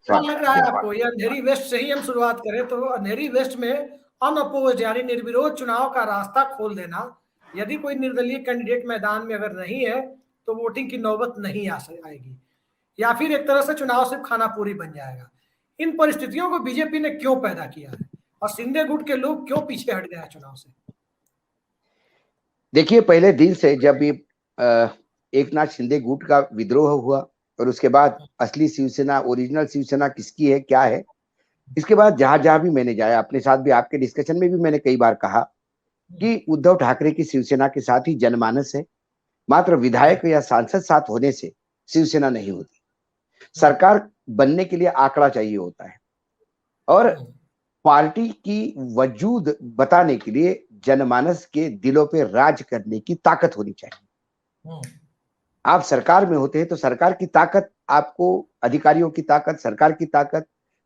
क्या लग रहा है आपको, ये अंधेरी वेस्ट से ही हम शुरुआत करें तो अंधेरी वेस्ट में अनअपोज्ड यानी निर्विरोध चुनाव का रास्ता खोल देना, यदि कोई निर्दलीय कैंडिडेट मैदान में अगर नहीं है तो वोटिंग की नौबत नहीं आएगी, या फिर एक तरह से चुनाव सिर्फ खानापूरी बन जाएगा। इन परिस्थितियों को बीजेपी ने क्यों पैदा किया है और शिंदे गुट के लोग क्यों पीछे हट गए हैं चुनाव से? देखिए, पहले दिन से जब ये एक नाथ शिंदे गुट का विद्रोह हुआ और उसके बाद असली शिवसेना, ओरिजिनल शिवसेना किसकी है, क्या है, इसके बाद जहां जहां भी मैंने जाया, अपने साथ भी आपके डिस्कशन में भी मैंने कई बार कहा कि उद्धव ठाकरे की शिवसेना के साथ ही जनमानस है, मात्र विधायक या सांसद साथ होने से शिवसेना नहीं होती। सरकार बनने के लिए आंकड़ा चाहिए होता है और पार्टी की वजूद बताने के लिए जनमानस के दिलों पे राज करने की ताकत होनी चाहिए। आप सरकार में होते हैं तो सरकार की ताकत, आपको अधिकारियों की ताकत, सरकार की ताकत,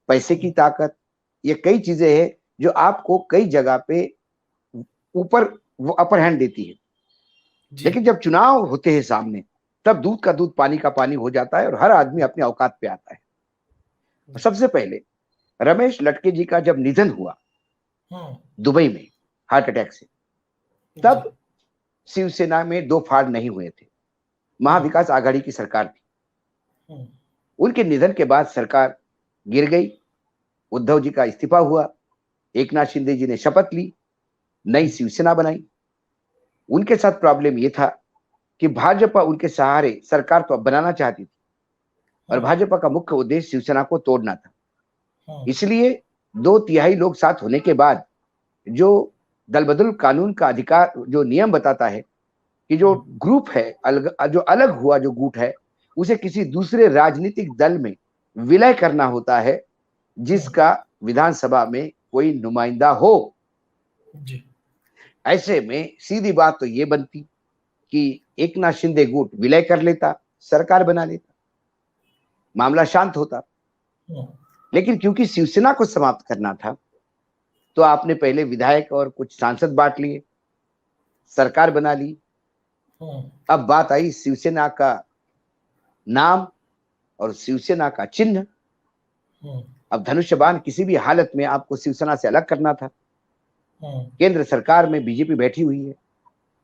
पैसे की ताकत, ये कई चीजें हैं जो आपको कई जगह पे ऊपर वो अपर हैंड देती है। लेकिन जब चुनाव होते हैं सामने, तब दूध का दूध पानी का पानी हो जाता है और हर आदमी अपने औकात पे आता है। सबसे पहले रमेश लटके जी का जब निधन हुआ दुबई में हार्ट अटैक से, तब शिवसेना में दो फाड़ नहीं हुए थे। महाविकास आघाड़ी की सरकार थी। उनके निधन के बाद सरकार गिर गई, उद्धव जी का इस्तीफा हुआ, एक नाथ शिंदे जी ने शपथ ली, नई शिवसेना बनाई। उनके साथ प्रॉब्लम यह था कि भाजपा उनके सहारे सरकार तो बनाना चाहती थी और भाजपा का मुख्य उद्देश्य शिवसेना को तोड़ना था। इसलिए 2/3 लोग साथ होने के बाद जो दल बदल कानून का अधिकार, जो नियम बताता है कि जो ग्रुप है जो अलग हुआ जो गुट है, उसे किसी दूसरे राजनीतिक दल में विलय करना होता है जिसका विधानसभा में कोई नुमाइंदा हो। ऐसे में सीधी बात तो ये बनती कि एक नाथ शिंदे गुट विलय कर लेता, सरकार बना लेता, मामला शांत होता। लेकिन क्योंकि शिवसेना को समाप्त करना था तो आपने पहले विधायक और कुछ सांसद बांट लिए, सरकार बना ली। अब बात आई शिवसेना का नाम और शिवसेना का चिन्ह। अब धनुष्यबाण किसी भी हालत में आपको शिवसेना से अलग करना था। केंद्र सरकार में बीजेपी बैठी हुई है।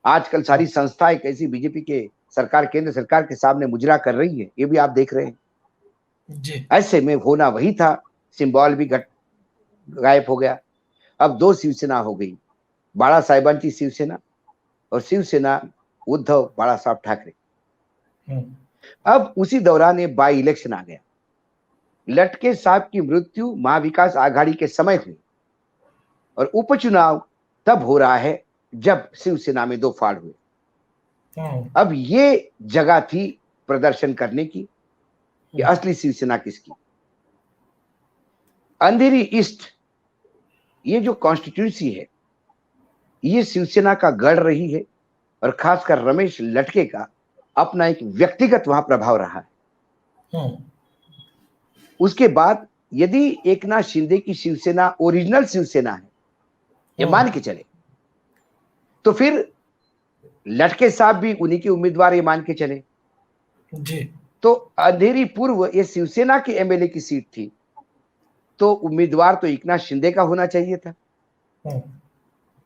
आजकल सारी संस्थाएं कैसी बीजेपी के सरकार, केंद्र सरकार के सामने मुजरा कर रही है, ये भी आप देख रहे हैं। ऐसे में होना वही था, सिंबल भी गायब हो गया। अब दो शिवसेना हो गई, बाळा साहेबांची शिवसेना और शिवसेना उद्धव बाळा साहब ठाकरे। अब उसी दौरान ये बाई इलेक्शन आ गया। लटके साहब की मृत्यु महाविकास आघाड़ी के समय हुई और उपचुनाव तब हो रहा है जब शिवसेना में दो फाड़ हुए। अब ये जगह थी प्रदर्शन करने की कि असली शिवसेना किसकी। अंधेरी ईस्ट, ये जो कॉन्स्टिट्यूंसी है, ये शिवसेना का गढ़ रही है और खासकर रमेश लटके का अपना एक व्यक्तिगत वहां प्रभाव रहा है। उसके बाद यदि एक नाथ शिंदे की शिवसेना ओरिजिनल शिवसेना है, ये मान के चले, तो फिर लटके साहब भी उन्हीं के उम्मीदवार ये मान के चले जी। तो अंधेरी पूर्व ये शिवसेना की एमएलए की सीट थी, तो उम्मीदवार तो एक नाथ शिंदे का होना चाहिए था।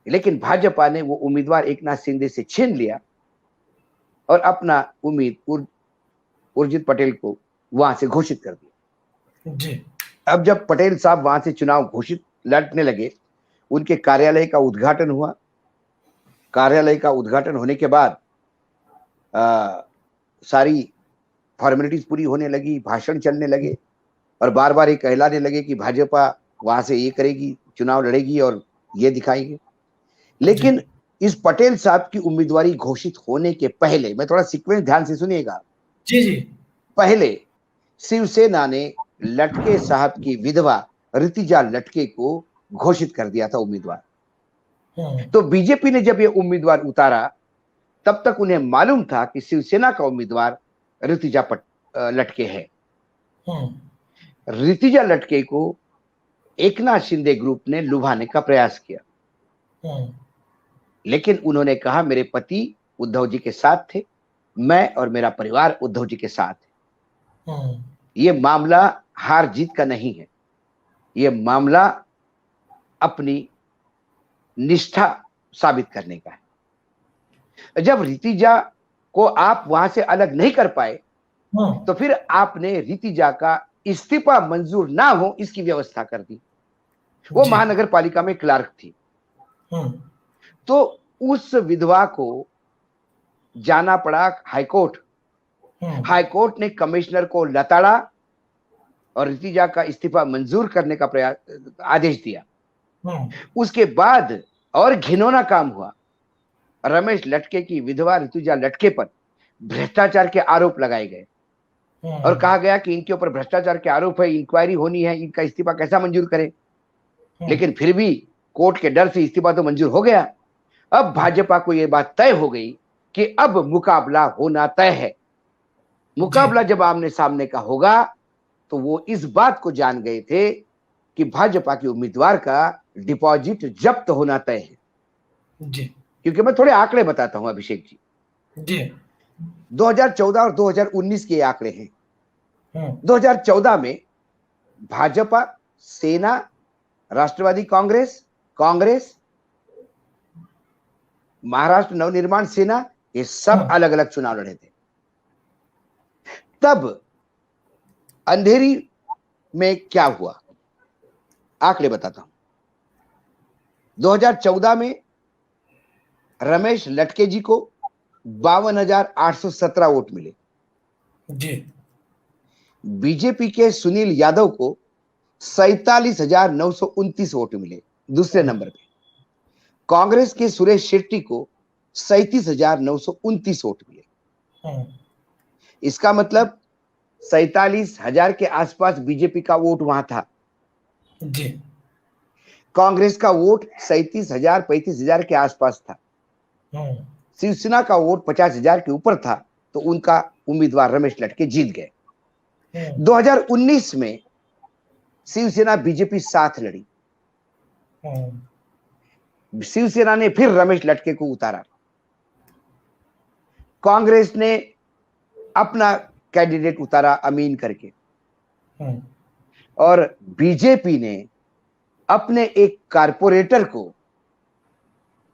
लेकिन भाजपा ने वो उम्मीदवार एक नाथ शिंदे से छीन लिया और अपना उम्मीद उर्जित पटेल को वहां से घोषित कर दिया। जी। अब जब पटेल साहब वहां से चुनाव घोषित लड़ने लगे, उनके कार्यालय का उद्घाटन हुआ। कार्यालय का उद्घाटन होने के बाद सारी फॉर्मेलिटीज पूरी होने लगी, भाषण चलने लगे और बार बार ये कहलाने लगे कि भाजपा वहां से ये करेगी, चुनाव लड़ेगी और ये दिखाएंगे। लेकिन इस पटेल साहब की उम्मीदवारी घोषित होने के पहले, मैं थोड़ा सीक्वेंस ध्यान से सुनिएगा। जी जी। पहले शिवसेना ने लटके साहब की विधवा ऋतिजा लटके को घोषित कर दिया था उम्मीदवार। तो बीजेपी ने जब ये उम्मीदवार उतारा, तब तक उन्हें मालूम था कि शिवसेना का उम्मीदवार ऋतिजा लटके है। ऋतिजा लटके को एक नाथ शिंदे ग्रुप ने लुभाने का प्रयास किया, लेकिन उन्होंने कहा मेरे पति उद्धव जी के साथ थे, मैं और मेरा परिवार उद्धव जी के साथ है। ये मामला हार जीत का नहीं है, ये मामला अपनी निष्ठा साबित करने का है। जब रितिजा को आप वहां से अलग नहीं कर पाए तो फिर आपने रितिजा का इस्तीफा मंजूर ना हो इसकी व्यवस्था कर दी। वो महानगर पालिका में क्लार्क थी, तो उस विधवा को जाना पड़ा हाईकोर्ट। हाईकोर्ट ने कमिश्नर को लताड़ा और रितिजा का इस्तीफा मंजूर करने का प्रयास आदेश दिया। उसके बाद और घिनौना काम हुआ, रमेश लटके की विधवा रितिजा लटके पर भ्रष्टाचार के आरोप लगाए गए और कहा गया कि इनके ऊपर भ्रष्टाचार के आरोप है, इंक्वायरी होनी है, इनका इस्तीफा कैसा मंजूर करें। लेकिन फिर भी कोर्ट के डर से इस्तीफा तो मंजूर हो गया। अब भाजपा को यह बात तय हो गई कि अब मुकाबला होना तय है। मुकाबला जब आमने सामने का होगा तो वो इस बात को जान गए थे कि भाजपा के उम्मीदवार का डिपॉजिट जब्त होना तय है जी। क्योंकि मैं थोड़े आंकड़े बताता हूं अभिषेक जी। 2014 और 2019 के आंकड़े हैं। 2014 में भाजपा, सेना, राष्ट्रवादी कांग्रेस, कांग्रेस, महाराष्ट्र नवनिर्माण सेना, ये सब अलग अलग चुनाव लड़े थे। तब अंधेरी में क्या हुआ, आंकड़े बताता हूं। 2014 में रमेश लटके जी को 52,817 वोट मिले जी। बीजेपी के सुनील यादव को 47,929 वोट मिले दूसरे नंबर पे। कांग्रेस के सुरेश शेट्टी को 37,929 वोट मिले। इसका मतलब 47,000 के आसपास बीजेपी का वोट वहां था जी। कांग्रेस का वोट 37,000 35,000 के आसपास था। शिवसेना का वोट 50,000 के ऊपर था, तो उनका उम्मीदवार रमेश लटके जीत गए। 2019 में शिवसेना बीजेपी साथ लड़ी। शिवसेना ने फिर रमेश लटके को उतारा, कांग्रेस ने अपना कैंडिडेट उतारा अमीन करके, और बीजेपी ने अपने एक कारपोरेटर को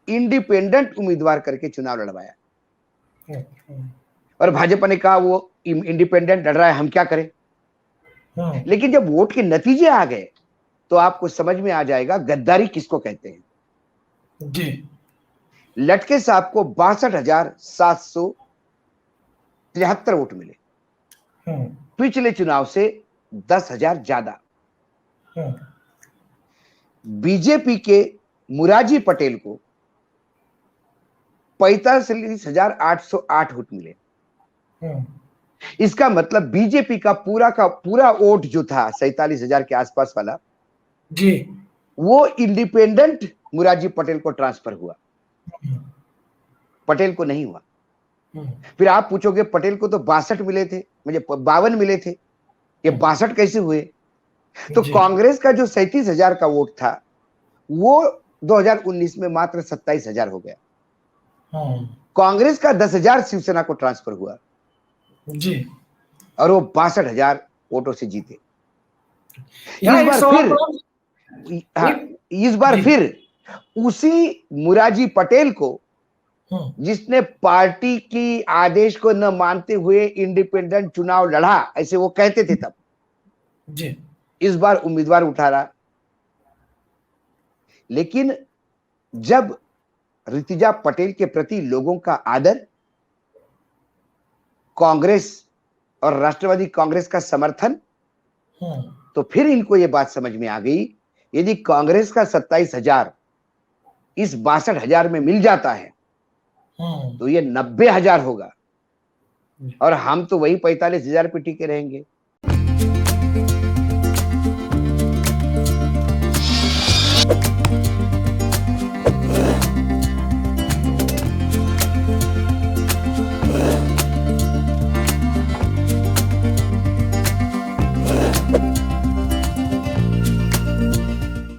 इंडिपेंडेंट उम्मीदवार करके चुनाव लड़वाया। और भाजपा ने कहा वो इंडिपेंडेंट लड़ रहा है, हम क्या करें। लेकिन जब वोट के नतीजे आ गए तो आपको समझ में आ जाएगा गद्दारी किसको कहते हैं जी। लटके साहब को 62,773 वोट मिले, पिछले चुनाव से 10,000 ज्यादा। बीजेपी के मुराजी पटेल को 45,808 वोट मिले। इसका मतलब बीजेपी का पूरा वोट जो था 47,000 के आसपास वाला जी, वो इंडिपेंडेंट मुराजी पटेल को ट्रांसफर हुआ, पटेल को नहीं हुआ। फिर आप पूछोगे पटेल को तो 62 मिले थे, मुझे 52 मिले थे, ये 62 कैसे हुए। तो कांग्रेस का जो 37,000 का वोट था वो 2019 में मात्र 27,000 हो गया। कांग्रेस का 10,000 शिवसेना को ट्रांसफर हुआ जी, और वो 62,000 वोटों से जीते। इस बार फिर उसी मुराजी पटेल को, जिसने पार्टी की आदेश को न मानते हुए इंडिपेंडेंट चुनाव लड़ा, ऐसे वो कहते थे तब जी, इस बार उम्मीदवार उठा रहा। लेकिन जब रितिजा पटेल के प्रति लोगों का आदर, कांग्रेस और राष्ट्रवादी कांग्रेस का समर्थन, तो फिर इनको यह बात समझ में आ गई, यदि कांग्रेस का 27,000 इस 62,000 में मिल जाता है तो ये 90,000 होगा और हम तो वही 45,000 पे टिके रहेंगे।